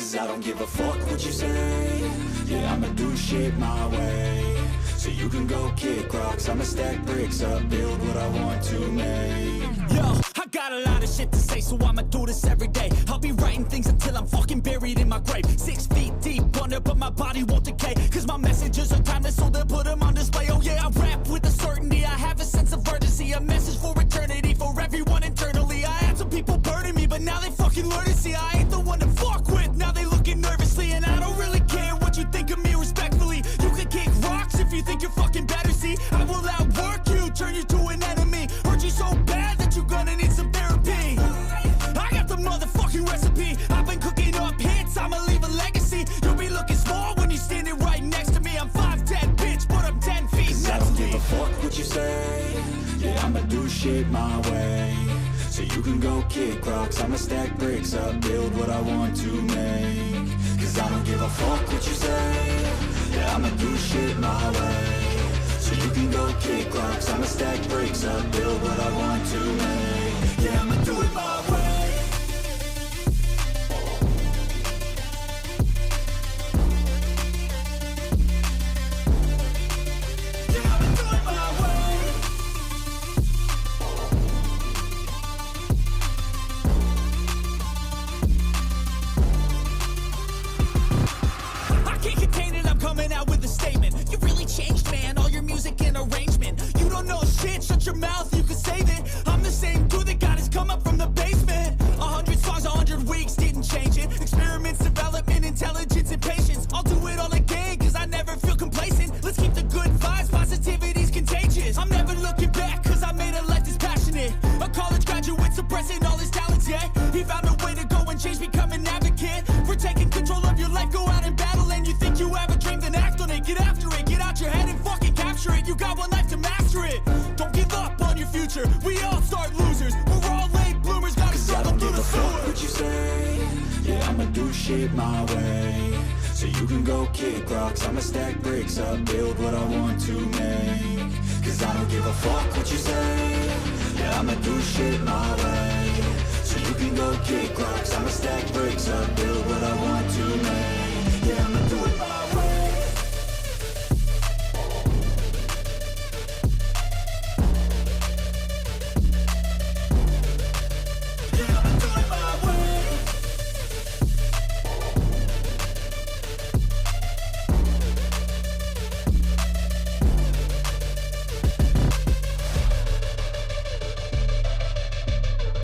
Cause I don't give a fuck what you say. Yeah, I'ma do shit my way. So you can go kick rocks, I'ma stack bricks up, build what I want to make. Yo, I got a lot of shit to say, so I'ma do this every day. I'll be writing things until I'm fucking buried in my grave. 6 feet deep under, but my body won't decay. Cause my messages are timeless, so they'll put them on display. Oh yeah, I rap with a certainty, I have a sense of urgency. A message for eternity, for everyone internally. I had some people burning me, but now they fucking learn to see I ain't the one to fuck with, now they looking nervously. And I don't really care what you think of me, respectfully. You can kick rocks if you think you're fucking better, see. I will outwork you, turn you to an enemy. Hurt you so bad that you're gonna need some therapy. I got the motherfucking recipe. I've been cooking up hits, I'ma leave a legacy. You'll be looking small when you're standing right next to me. I'm 5'10", bitch, but I'm 10 feet Cause I don't give a fuck what you say. Yeah, I'ma do shit my way. So you can go kick rocks, I'ma stack bricks up, build what I want to make. Cause I don't give a fuck what you say. Yeah, I'ma do shit my way. So you can go kick rocks, I'ma stack bricks up, build what I want to make. Yeah, I'ma do it my way. Shut your mouth, you can save it. I'm the same dude that got his come up from the basement. 100 songs, 100 weeks, didn't change it. Experiments, development, intelligence, and patience. I'll do it all again, cause I never feel complacent. Let's keep the good vibes, positivity's contagious. I'm never looking back, cause I made a life that's passionate. A college graduate suppressing all his talents, yeah. He found a way to go and change, become an advocate. For taking control of your life, go out and battle. And you think you have a dream, then act on it. Get after it, get out your head and fucking capture it. You got one life to master it. Don't give up on your future, we all start losers. We're all late bloomers, gotta struggle through the sewer. Fuck what you say. Yeah, I'ma do shit my way. So you can go kick rocks, I'ma stack bricks up, build what I want to make. Cause I don't give a fuck what you say. Yeah, I'ma do shit my way. So you can go kick rocks, I'ma stack bricks up, build what I